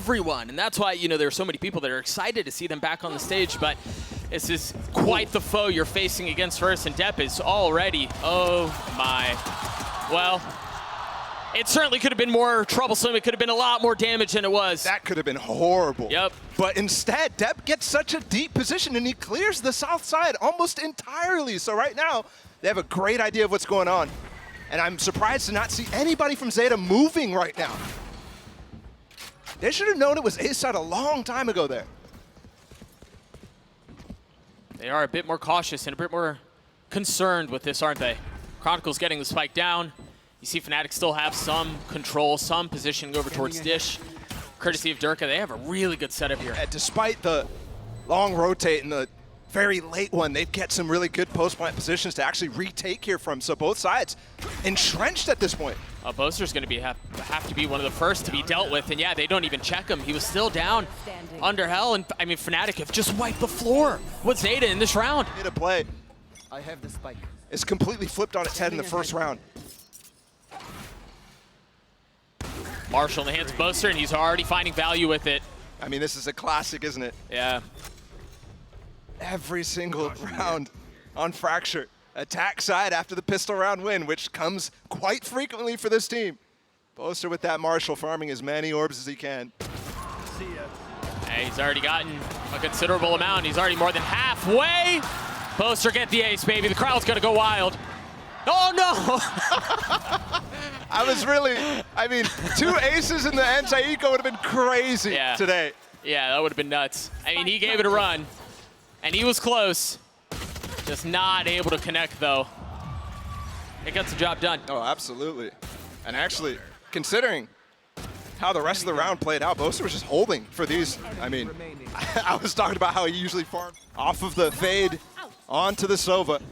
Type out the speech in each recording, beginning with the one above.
everyone. And that's why, you know, there are so many people that are excited to see them back on the stage. But this is quite the foe you're facing against first. And Depp is already, oh my. Well, it certainly could have been more troublesome. It could have been a lot more damage than it was. That could have been horrible. Yep. But instead, Depp gets such a deep position, and he clears the south side almost entirely. So right now, they have a great idea of what's going on. And I'm surprised to not see anybody from Zeta moving right now. They should have known it was ace side a long time ago there. They are a bit more cautious and a bit more concerned with this, aren't they? Chronicle's getting the spike down. You see Fnatic still have some control, some positioning over towards Dish. Courtesy of Durka, they have a really good setup here. And despite the long rotate and the very late one, they get some really good post-plant positions to actually retake here from. So both sides entrenched at this point. Boaster's going to have to be one of the first to be dealt with. And yeah, they don't even check him. He was still down under hell. And I mean, Fnatic have just wiped the floor with Zeta in this round. Hit a play. I have the spike. It's completely flipped on its head in the first round. Marshall in the hands of Boaster, and he's already finding value with it. I mean, this is a classic, isn't it? Yeah. Every single round on Fracture. Attack side after the pistol round win, which comes quite frequently for this team. Boaster with that Marshall farming as many orbs as he can. Hey, he's already gotten a considerable amount. He's already more than halfway. Boaster get the ace, baby. The crowd's going to go wild. Oh, no! I mean, 2 aces in the anti-eco would have been crazy today. Yeah, that would have been nuts. I mean, he gave it a run, and he was close. Just not able to connect, though. It gets the job done. Oh, absolutely. And actually, considering how the rest of the round played out, Boaster was just holding for these. I mean, I was talking about how he usually farmed off of the fade onto the Sova.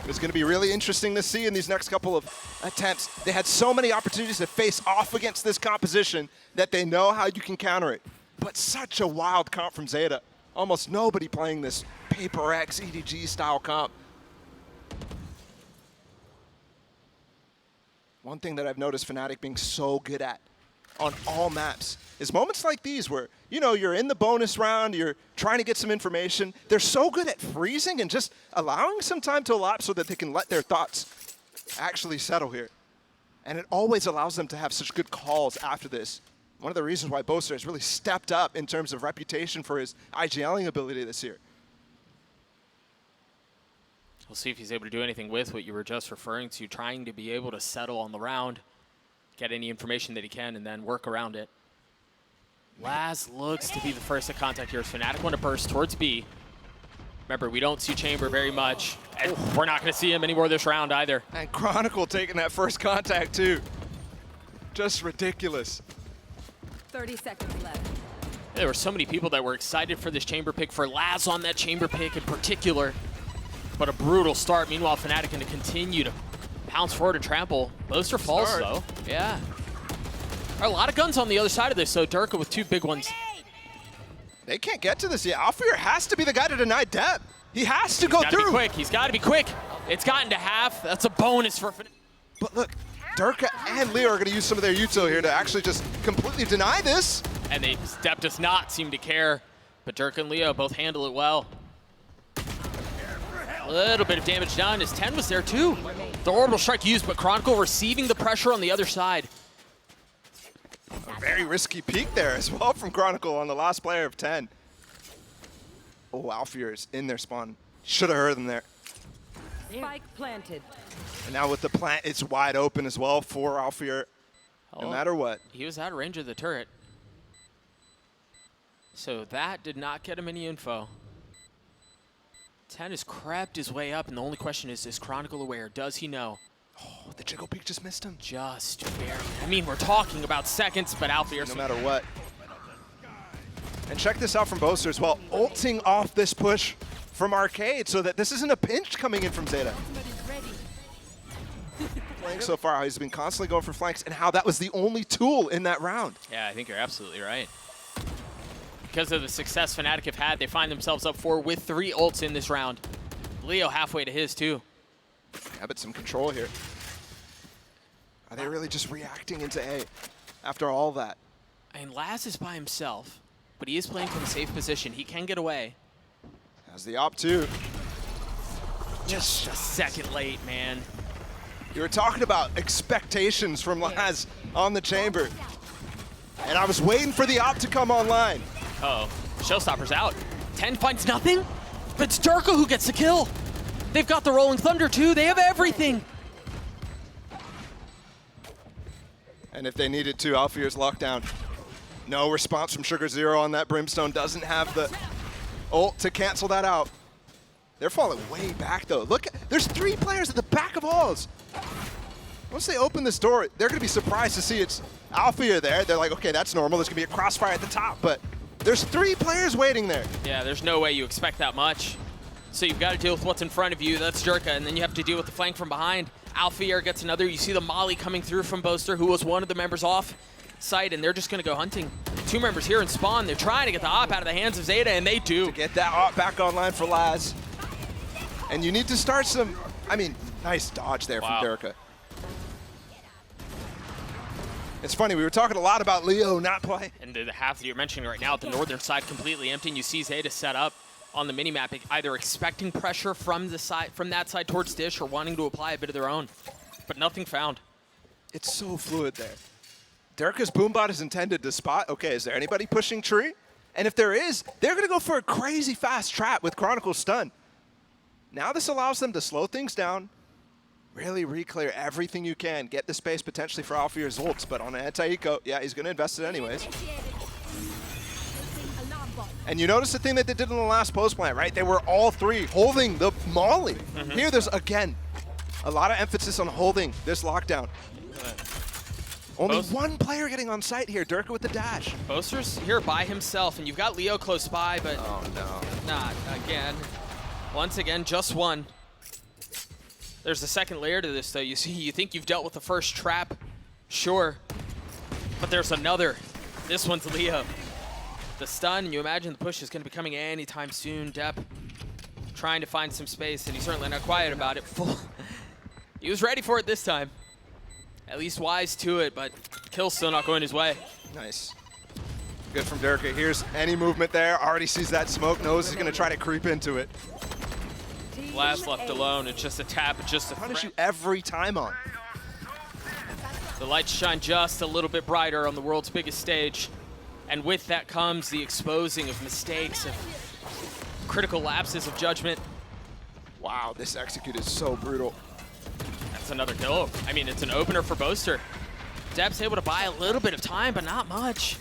It's going to be really interesting to see in these next couple of attempts. They had so many opportunities to face off against this composition that they know how you can counter it. But such a wild comp from Zeta. Almost nobody playing this Paper X EDG style comp. One thing that I've noticed Fnatic being so good at on all maps is moments like these where, you know, you're in the bonus round, you're trying to get some information. They're so good at freezing and just allowing some time to elapse so that they can let their thoughts actually settle here. And it always allows them to have such good calls after this. One of the reasons why Boaster has really stepped up in terms of reputation for his IGLing ability this year. We'll see if he's able to do anything with what you were just referring to, trying to be able to settle on the round, get any information that he can, and then work around it. Laz looks to be the first to contact here. Fnatic want to burst towards B. Remember, we don't see Chamber very much, and we're not going to see him anymore this round either. And Chronicle taking that first contact too. Just ridiculous. 30 seconds left. There were so many people that were excited for this Chamber pick, for Laz on that Chamber pick in particular. But a brutal start. Meanwhile, Fnatic going to continue to pounce forward and trample. Boaster falls, though. Yeah. There are a lot of guns on the other side of this, so Durka with 2 big ones. They can't get to this yet. Alfir has to be the guy to deny Depp. He has to go He's gotta through. Be quick. He's got to be quick. It's gotten to half. That's a bonus for Fnatic. But look, Durka and Leo are going to use some of their util here to actually just completely deny this. And Depp does not seem to care. But Durka and Leo both handle it well. A little bit of damage done as 10 was there too. The orbital strike used, but Chronicle receiving the pressure on the other side. A very risky peek there as well from Chronicle on the last player of 10. Oh, Alfir is in their spawn. Should have heard them there. Spike planted. And now with the plant, it's wide open as well for Alfir, no matter what. He was out of range of the turret. So that did not get him any info. 10 has crept his way up, and the only question is Chronicle aware? Does he know? Oh, the jiggle peek just missed him. Just barely. I mean, we're talking about seconds, but Alfir. No matter what. And check this out from Boaster as well. Ulting off this push from Arcade so that this isn't a pinch coming in from Zeta. Playing so far, how he's been constantly going for flanks and how that was the only tool in that round. Yeah, I think you're absolutely right. Because of the success Fnatic have had, they find themselves up 4 with 3 ults in this round. Leo halfway to his too. Yeah, but some control here. Are they really just reacting into A after all that? And Laz is by himself, but he is playing from a safe position. He can get away. Has the op too. Just a second late, man. You were talking about expectations from Laz on the chamber. And I was waiting for the op to come online. Uh-oh. Showstopper's out. 10 finds nothing, but it's Durka who gets the kill. They've got the Rolling Thunder too. They have everything. And if they needed to, Alfear's lockdown. No response from Sugar Zero on that Brimstone. Doesn't have the ult to cancel that out. They're falling way back though. Look, there's 3 players at the back of halls. Once they open this door, they're gonna be surprised to see it's Alfear there. They're like, okay, that's normal. There's gonna be a crossfire at the top, but there's 3 players waiting there. Yeah, there's no way you expect that much. So you've got to deal with what's in front of you. That's Durka, and then you have to deal with the flank from behind. Alfear gets another. You see the molly coming through from Boaster, who was one of the members off site, and they're just going to go hunting. 2 members here in spawn. They're trying to get the op out of the hands of Zeta, and they do. To get that op back online for Laz. And you need to start some, I mean, nice dodge there from Durka. It's funny, we were talking a lot about Leo not playing. And the half that you're mentioning right now, the northern side completely empty, and you see Zeta set up on the minimap, either expecting pressure from the side, from that side towards Dish, or wanting to apply a bit of their own, but nothing found. It's so fluid there. Durka's boombot is intended to spot, okay, is there anybody pushing tree? And if there is, they're gonna go for a crazy fast trap with Chronicle stun. Now this allows them to slow things down, really re-clear everything you can, get the space potentially for Alfear's ults, but on an anti-eco, yeah, he's gonna invest it anyways. And you notice the thing that they did in the last post plant, right? They were all 3 holding the molly. Here there's, again, a lot of emphasis on holding this lockdown. Only 1 player getting on site here, Durka with the dash. Boaster's here by himself, and you've got Leo close by, but oh no, not again. Once again, just 1. There's a second layer to this, though. You see, you think you've dealt with the first trap, sure, but there's another. This one's Leo. The stun, and you imagine the push is going to be coming anytime soon. Depp trying to find some space, and he's certainly not quiet about it. He was ready for it this time. At least wise to it, but kill's still not going his way. Nice. Good from Durka. Here's any movement there. Already sees that smoke, knows he's going to try to creep into it. Last left alone. It's just a tap. It's just a Punish you every time on. The lights shine just a little bit brighter on the world's biggest stage. And with that comes the exposing of mistakes, of critical lapses of judgment. Wow, this execute is so brutal. That's another kill. I mean, it's an opener for Boaster. Depp's able to buy a little bit of time, but not much.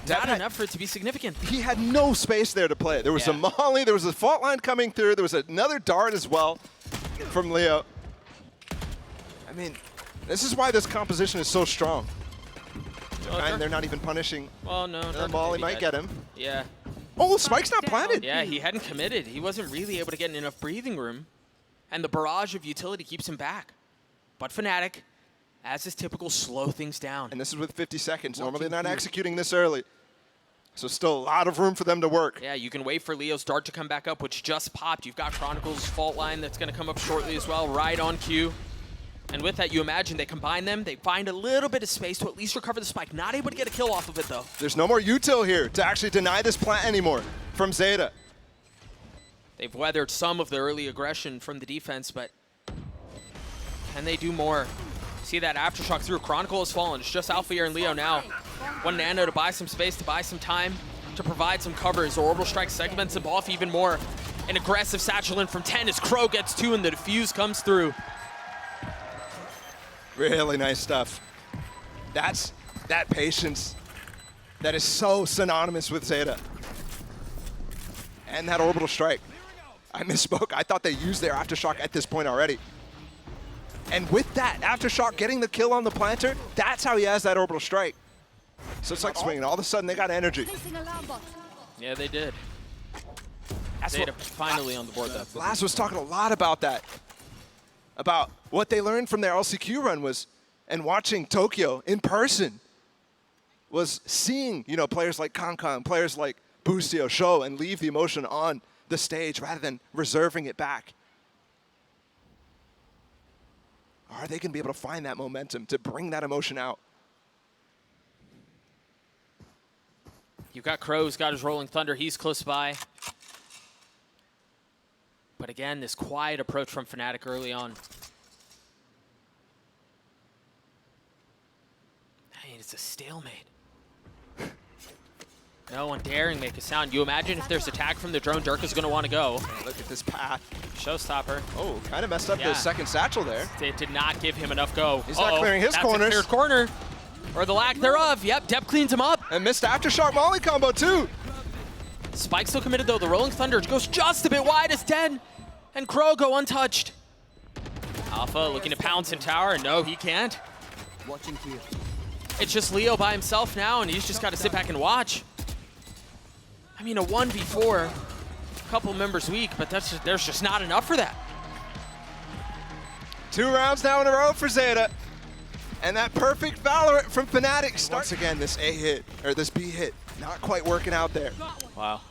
Not enough for it to be significant. He had no space there to play. There was a molly, there was a fault line coming through, there was another dart as well from Leo. I mean, this is why this composition is so strong. And they're not even punishing. Well, no. The molly might get him. Yeah. Oh, Spike's not planted. Yeah, he hadn't committed. He wasn't really able to get enough breathing room. And the barrage of utility keeps him back. But Fnatic, as is typical, slow things down. And this is with 50 seconds. Normally they're not executing this early. So still a lot of room for them to work. Yeah, you can wait for Leo's dart to come back up, which just popped. You've got Chronicle's fault line that's going to come up shortly as well, right on cue. And with that, you imagine they combine them. They find a little bit of space to at least recover the spike. Not able to get a kill off of it, though. There's no more util here to actually deny this plant anymore from Zeta. They've weathered some of the early aggression from the defense, but can they do more? See that aftershock through. Chronicle has fallen. It's just Alfear and Leo now. 1 nano to buy some space, to buy some time, to provide some cover as Orbital Strike segments him off even more. An aggressive satchel in from 10 as Crow gets 2 and the defuse comes through. Really nice stuff. That's that patience that is so synonymous with Zeta. And that Orbital Strike. I misspoke. I thought they used their Aftershock at this point already. And with that Aftershock getting the kill on the planter, that's how he has that Orbital Strike. So it's like swinging. All of a sudden, they got energy. Yeah, they did. That's Zeta finally on the board, though. Laz was talking a lot about that. About what they learned from their LCQ run was, and watching Tokyo in person, was seeing, you know, players like Kankan, players like Boostio show and leave the emotion on the stage rather than reserving it back. Are they going to be able to find that momentum to bring that emotion out? You've got Crow's got his Rolling Thunder. He's close by. But again, this quiet approach from Fnatic early on. Hey, it's a stalemate. No one daring make a sound. You imagine if there's attack from the drone, Dirk is going to want to go. Look at this path. Showstopper. Oh, kind of messed up the second satchel there. It did not give him enough go. He's not clearing his corners. That's a cleared corner. Or the lack thereof. Yep, Depp cleans him up. And missed Aftershock Molly combo too. Spike still committed though. The Rolling Thunder goes just a bit wide. It's dead. And Crow go untouched. Alpha looking to pounce in tower. No, he can't. Watching here. It's just Leo by himself now, and he's just got to sit back and watch. I mean, a 1v4, a couple members weak, but there's just not enough for that. 2 rounds now in a row for Zeta. And that perfect Valorant from Fnatic starts again. This A hit, or this B hit, not quite working out there. Wow.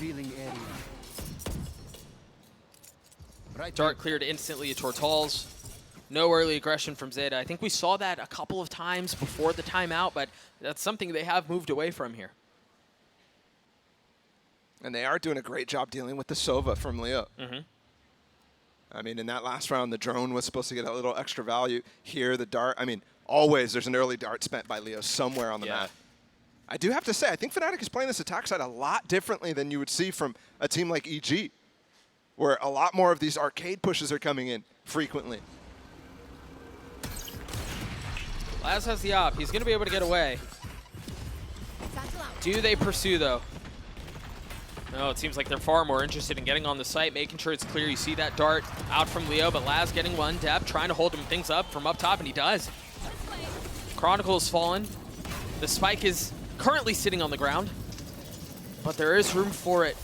Revealing area. Right. Dart cleared instantly towards Halls. No early aggression from Zeta. I think we saw that a couple of times before the timeout, but that's something they have moved away from here. And they are doing a great job dealing with the Sova from Leo. Mm-hmm. I mean, in that last round, the drone was supposed to get a little extra value. Here, the dart, I mean, always there's an early dart spent by Leo somewhere on the map. I do have to say, I think Fnatic is playing this attack side a lot differently than you would see from a team like EG, where a lot more of these arcade pushes are coming in frequently. Laz has the op. He's going to be able to get away. Do they pursue, though? No, it seems like they're far more interested in getting on the site, making sure it's clear. You see that dart out from Leo, but Laz getting one. Depp trying to hold him things up from up top, and he does. Chronicle has fallen. The spike is currently sitting on the ground, but there is room for it.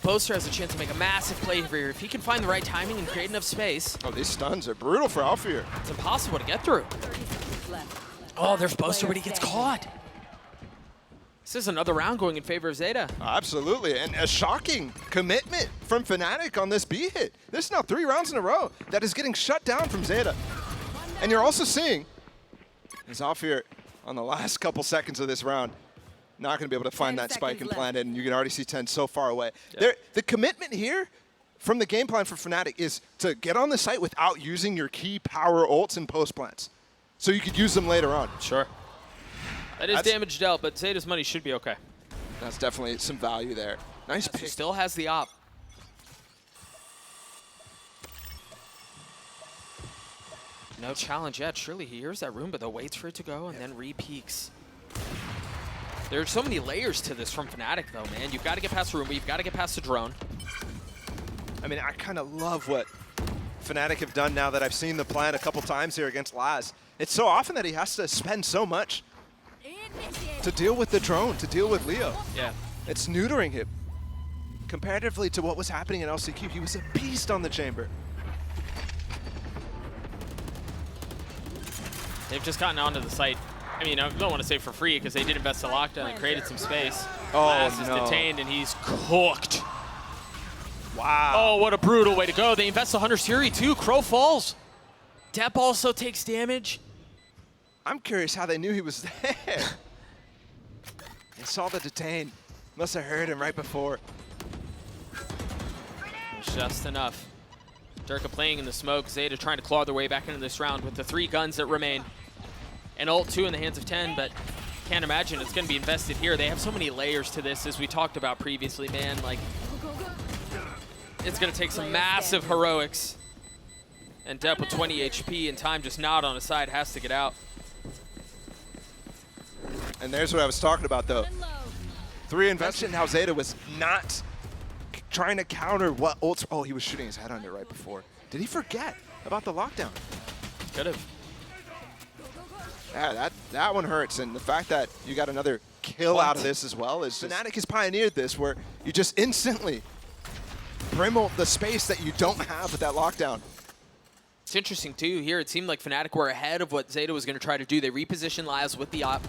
Boaster has a chance to make a massive play here. If he can find the right timing and create enough space. Oh, these stuns are brutal for Alfir. It's impossible to get through. Oh, there's Boaster, but he gets caught. This is another round going in favor of Zeta. Absolutely, and a shocking commitment from Fnatic on this B hit. This is now 3 rounds in a row that is getting shut down from Zeta. And you're also seeing is Alfir on the last couple seconds of this round not going to be able to find that spike and plant it, and you can already see 10 so far away. Yep. The commitment here from the game plan for Fnatic is to get on the site without using your key power ults and post plants, so you could use them later on. Sure. That is damage dealt, but Zeta's money should be okay. That's definitely some value there. Nice pick. He still has the op. No challenge yet. Surely he hears that room, but though waits for it to go and then re-peeks. There's so many layers to this from Fnatic, though, man. You've got to get past the room, but you've got to get past the drone. I mean, I kind of love what Fnatic have done now that I've seen the plan a couple times here against Laz. It's so often that he has to spend so much to deal with the drone, to deal with Leo. Yeah. It's neutering him. Comparatively to what was happening in LCQ, he was a beast on the chamber. They've just gotten onto the site. I mean, I don't want to say for free because they did invest a lockdown and created some space. Oh, Laz is detained and he's cooked. Wow. Oh, what a brutal way to go. They invest 100 Siri too. Crow falls. Depp also takes damage. I'm curious how they knew he was there. They saw the detain. Must have heard him right before. Just enough. Durka playing in the smoke. Zeta trying to claw their way back into this round with the 3 guns that remain. And ult 2 in the hands of 10, but can't imagine it's going to be invested here. They have so many layers to this, as we talked about previously, man. Like, it's going to take some massive heroics. And Depp with 20 HP and time just not on his side has to get out. And there's what I was talking about, though. 3 invested, how Zeta was not trying to counter what ults. Oh, he was shooting his head under right before. Did he forget about the lockdown? Could have. Yeah, that one hurts, and the fact that you got another kill out of this as well is Fnatic has pioneered this, where you just instantly brimble the space that you don't have with that lockdown. It's interesting too. Here it seemed like Fnatic were ahead of what Zeta was going to try to do. They repositioned Laz with the op,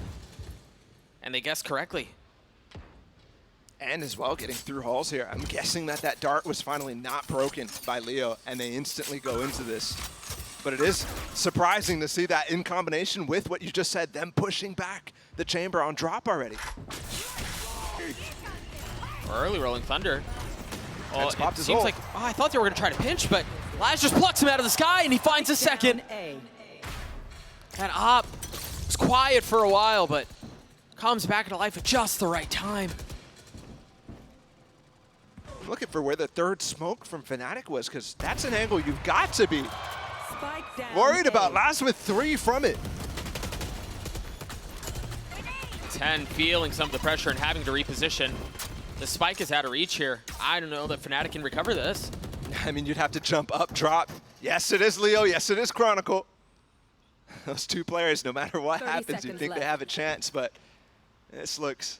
and they guessed correctly. And as well, getting through halls here. I'm guessing that dart was finally not broken by Leo, and they instantly go into this. but it is surprising to see that in combination with what you just said, them pushing back the chamber on drop already. Early Rolling Thunder. Oh, It's popped it his seems ult. like, I thought they were going to try to pinch, but Laz just plucks him out of the sky, and he finds a second. Down A. That op was quiet for a while, but comes back into life at just the right time. Looking for where the third smoke from Fnatic was, because that's an angle you've got to be Spike down worried A. about. Last with 3 from it. 10 feeling some of the pressure and having to reposition. The spike is out of reach here. I don't know that Fnatic can recover this. I mean, you'd have to jump up, drop. Yes, it is Leo. Yes, it is Chronicle. Those 2 players, no matter what 30 happens, you seconds think they left. have a chance, but this looks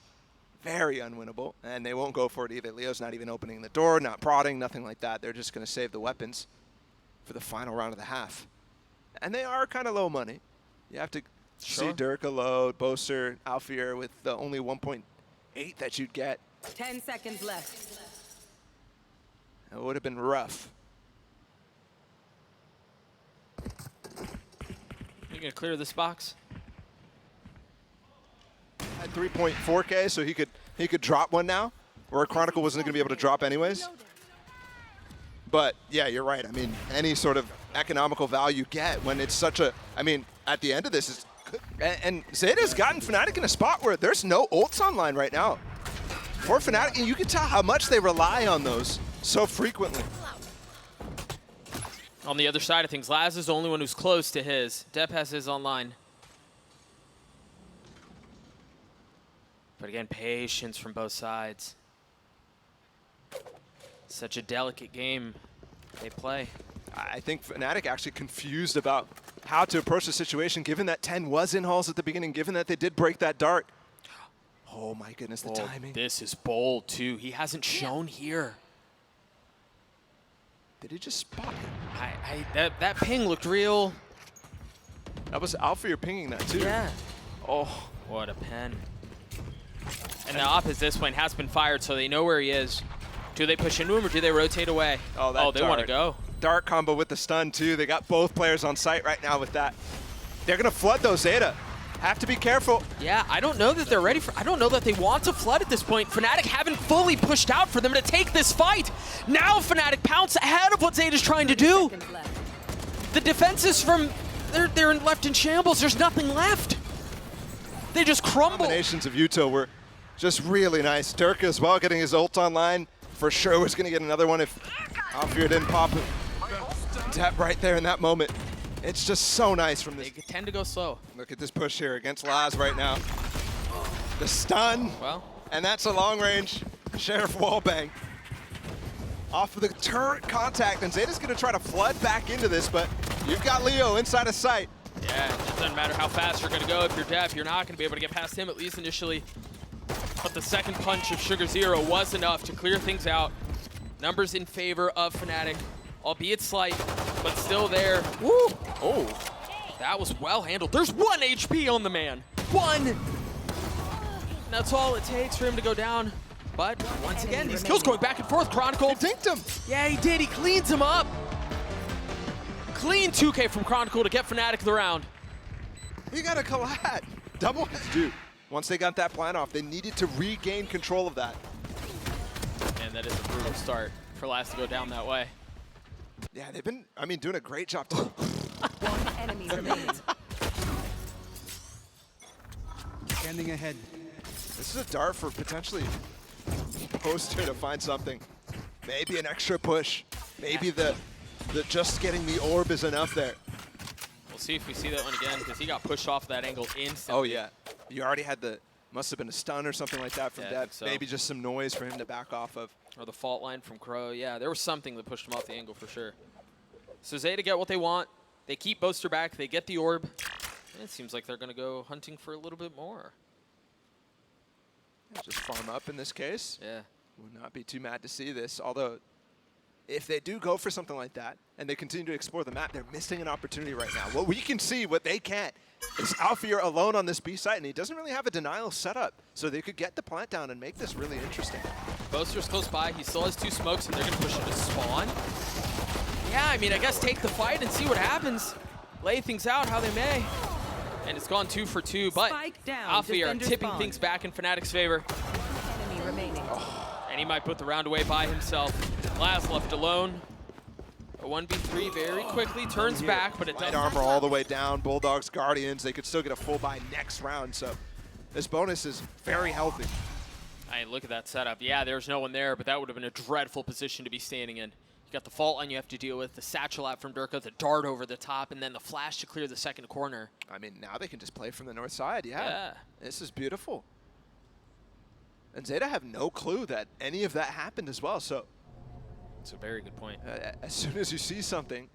very unwinnable, and they won't go for it either. Leo's not even opening the door, not prodding, nothing like that. They're just going to save the weapons for the final round of the half. And they are kind of low money. You have to see Durka load, Boaster, Alfier with the only 1.8 that you'd get. 10 seconds left. It would have been rough. You gonna clear this box? At 3.4K, so he could drop one now, where Chronicle wasn't going to be able to drop anyways. But yeah, you're right. I mean, any sort of economical value you get when it's such a, I mean, at the end of this is good. And Zeta's gotten Fnatic in a spot where there's no ults online right now. For Fnatic, and you can tell how much they rely on those so frequently. On the other side of things, Laz is the only one who's close to his. Depp has his online. But again, patience from both sides. Such a delicate game they play. I think Fnatic actually confused about how to approach the situation, given that 10 was in halls at the beginning, given that they did break that dart. Oh my goodness, the timing. This is bold too. He hasn't shown here. Did he just spot him? That ping looked real. That was Alfier pinging that too. Yeah. Oh. What a pen. And the op at this point has been fired, so they know where he is. Do they push into him or do they rotate away? Oh, that they want to dart. go. Dart combo with the stun too. They got both players on site right now with that. They're gonna flood those Zeta. Have to be careful. Yeah, I don't know that they're ready for, I don't know that they want to flood at this point. Fnatic haven't fully pushed out for them to take this fight. Now Fnatic pounce ahead of what Zeta's trying to do. Seconds left. The defenses from, they're left in shambles. There's nothing left. They just crumble. Combinations of Yuto were just really nice. Durka as well getting his ult online. For sure was gonna get another one if Alfier didn't pop it. Tap right there in that moment. It's just so nice from this. They tend to go slow. Look at this push here against Laz right now. The stun, Well, and that's a long range Sheriff wallbang. Off of the turret contact, and Zeta's gonna try to flood back into this, but you've got Leo inside of sight. yeah, it doesn't matter how fast you're going to go. If you're Depp, you're not going to be able to get past him, at least initially. But the second punch of Sugar Zero was enough to clear things out. Numbers in favor of Fnatic, albeit slight, but still there. Woo! Oh, that was well handled. There's 1 HP on the man. 1! That's all it takes for him to go down. But once again, these kills going back and forth. Chronicle. He dinked him. Yeah, he did. He cleans him up. Clean 2K from Chronicle to get Fnatic the round. He got a collat. Double heads do. Once they got that plan off, they needed to regain control of that. And that is a brutal start for Laz to go down that way. Yeah, they've been, I mean, doing a great job. To One enemy remains. Scanning ahead. This is a dart for potentially Poster to find something. Maybe an extra push. Maybe the just getting the orb is enough there. We'll see if we see that one again, because he got pushed off that angle instantly. Oh yeah, you already had the, must have been a stun or something like that from Yeah, I Depp. think so. Maybe just some noise for him to back off of. Or the fault line from Crow. Yeah, there was something that pushed him off the angle for sure. So Zeta get what they want. They keep Boaster back. They get the orb. And it seems like they're going to go hunting for a little bit more. Just farm up in this case. Yeah. Would not be too mad to see this, although if they do go for something like that and they continue to explore the map, they're missing an opportunity right now. What we can see, what they can't, is Alfier alone on this B site, and he doesn't really have a denial setup, so they could get the plant down and make this really interesting. Boaster's close by. He still has 2 smokes, and they're going to push him to spawn. Yeah, I mean, I guess take the fight and see what happens. lay things out how they may. And it's gone 2 for 2, but Spike down, Alfie are defender tipping spawn. things back in Fnatic's favor. Enemy remaining. And he might put the round away by himself. Laz left alone. A 1v3 very quickly, turns back, but it Light doesn't. armor all the way down. Bulldogs, Guardians, they could still get a full buy next round. So this bonus is very healthy. I mean, look at that setup. Yeah, there's no one there, but that would have been a dreadful position to be standing in. You got the fault line you have to deal with, the satchel out from Durka, the dart over the top, and then the flash to clear the second corner. I mean, now they can just play from the north side. Yeah. This is beautiful. And Zeta have no clue that any of that happened as well. So That's a very good point. as soon as you see something,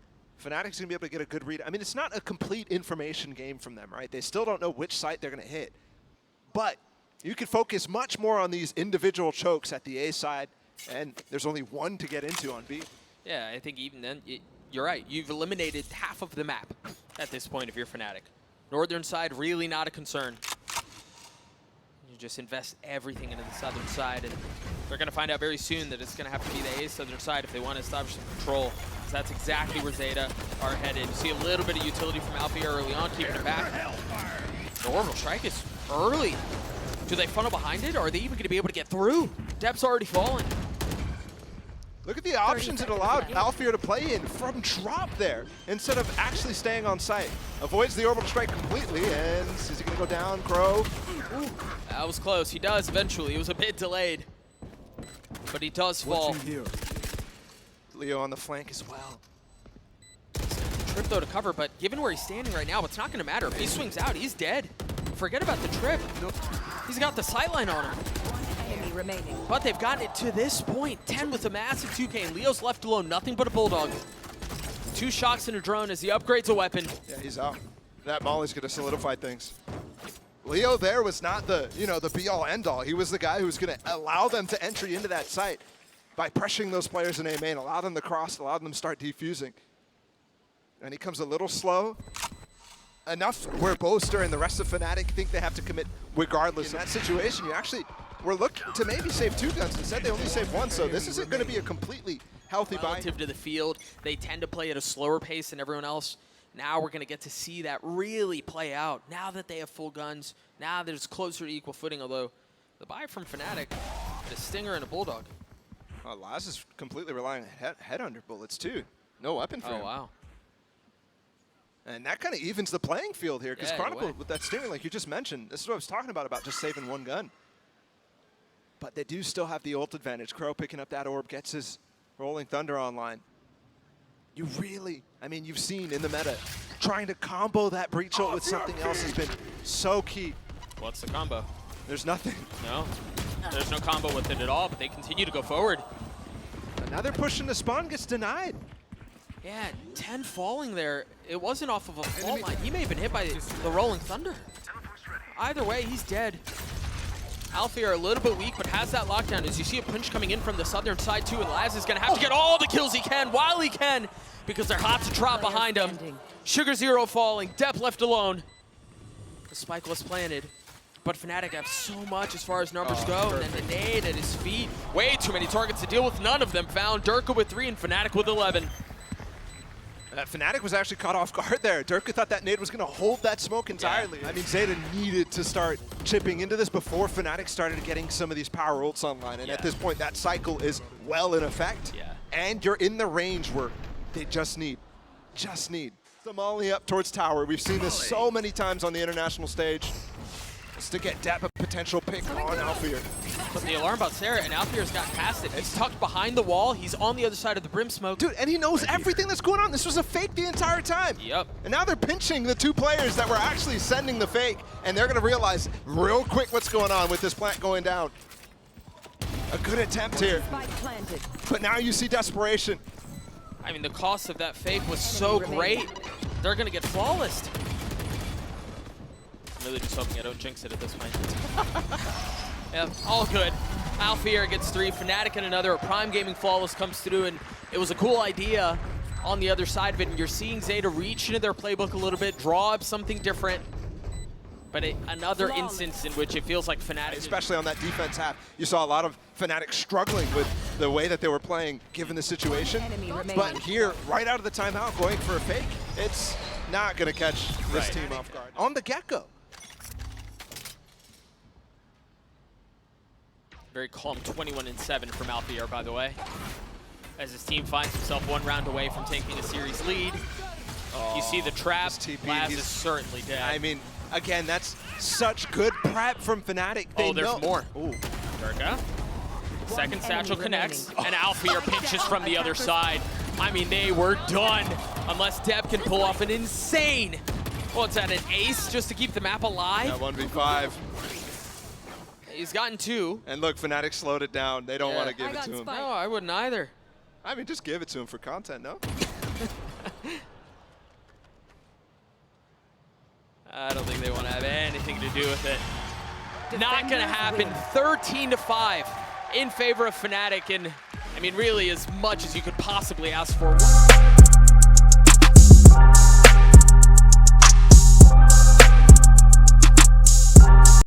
Fnatic's going to be able to get a good read. I mean, it's not a complete information game from them, right? They still don't know which site they're going to hit. But you can focus much more on these individual chokes at the A side, and there's only one to get into on B. Yeah, I think even then, you're right. You've eliminated half of the map at this point if you're Fnatic. Northern side, really not a concern. You just invest everything into the southern side, and they're going to find out very soon that it's going to have to be the A southern side if they want to establish some control. So that's exactly where Zeta are headed. You see a little bit of utility from Alfie early on, keeping it back. The orbital strike is early. Do they funnel behind it, or are they even going to be able to get through? Depth's already fallen. Look at the options it allowed Alfear to play in from drop there instead of actually staying on site. Avoids the orbital strike completely, and is he going to go down, Crow? Ooh, that was close. He does eventually. It was a bit delayed, but he does fall. Watching here. Leo on the flank as well. Trip though to cover, but given where he's standing right now, it's not going to matter. If he swings out, he's dead. Forget about the trip. He's got the sightline on him. Enemy remaining. But they've gotten it to this point. 10 with a massive 2K, and Leo's left alone. Nothing but a Bulldog. 2 shocks and a drone as he upgrades a weapon. Yeah, he's out. That Molly's going to solidify things. Leo there was not the, the be-all, end-all. He was the guy who was going to allow them to entry into that site by pressuring those players in A main, allow them to cross, allow them to start defusing. And he comes a little slow. Enough where Boaster and the rest of Fnatic think they have to commit regardless. In that situation, you actually were looking to maybe save 2 guns. Instead, they only saved 1, so this isn't going to be a completely healthy buy. Relative to the field, they tend to play at a slower pace than everyone else. Now we're going to get to see that really play out. Now that they have full guns, now that it's closer to equal footing, although the buy from Fnatic, a Stinger and a Bulldog. Laz is completely relying on headhunter bullets, too. No weapon for him. Oh, wow. And that kind of evens the playing field here, because Yeah, in a Chronicle, way. with that Stinger, like you just mentioned, this is what I was talking about just saving 1 gun. But they do still have the ult advantage. Crow picking up that orb, gets his Rolling Thunder online. You really, I mean, you've seen in the meta, trying to combo that breach ult with something else has been so key. What's the combo? There's nothing. No, there's no combo with it at all, but they continue to go forward. Another push into spawn gets denied. Yeah, 10 falling there. It wasn't off of a fault line. He may have been hit by the Rolling Thunder. Either way, he's dead. Alfie are a little bit weak, but has that lockdown. As you see a punch coming in from the southern side too, and Laz is going to have to get all the kills he can while he can, because they're hot to drop behind him. Sugar Zero falling, Depp left alone. The spike was planted, but Fnatic have so much as far as numbers go, and then the nade at his feet. Way too many targets to deal with, none of them found. Durka with 3 and Fnatic with 11. Fnatic was actually caught off guard there. Durka thought that nade was going to hold that smoke entirely. Yeah. I mean, Zeta needed to start chipping into this before Fnatic started getting some of these power ults online. And at this point, that cycle is well in effect. Yeah. And you're in the range where they just need. The molly up towards tower. We've seen this so many times on the international stage. Just to get Depp a potential pick on Alfear. But the alarm bot's there, and Alfear's got past it. He's tucked behind the wall. He's on the other side of the brim smoke. Dude, and he knows everything that's going on. This was a fake the entire time. Yep. And now they're pinching the 2 players that were actually sending the fake, and they're going to realize real quick what's going on with this plant going down. A good attempt here, Spike planted. but now you see desperation. I mean, the cost of that fake was so great. They're going to get flawless. I'm really just hoping I don't jinx it at this point. Yeah, all good. Alfear gets 3, Fnatic and another. Prime Gaming Flawless comes through, and it was a cool idea on the other side of it. And you're seeing Zeta reach into their playbook a little bit, draw up something different. But another instance in which it feels like Fnatic, Especially on that defense half. You saw a lot of Fnatic struggling with the way that they were playing given the situation. Enemy remaining. But here, right out of the timeout, going for a fake, it's not going to catch this Right. team off guard. On the get-go. Very calm 21-7 from Alfier, by the way. As his team finds himself 1 round away from taking a series lead. You see the trap, this TP, Laz he's- is certainly dead. I mean, again, that's such good prep from Fnatic. They there's know. more. Ooh. Durga. Second satchel enemy connects, remaining. and Alfier pinches from the other side. I mean, they were done, unless Deb can pull off an insane, well, it's at an ace just to keep the map alive. That 1v5. He's gotten 2. And look, Fnatic slowed it down. They don't Yeah. want to give I it got to him. spiked. No, I wouldn't either. I mean, just give it to him for content, no? I don't think they want to have anything to do with it. Not going to Defenders happen. win. 13-5 in favor of Fnatic, and I mean, really as much as you could possibly ask for.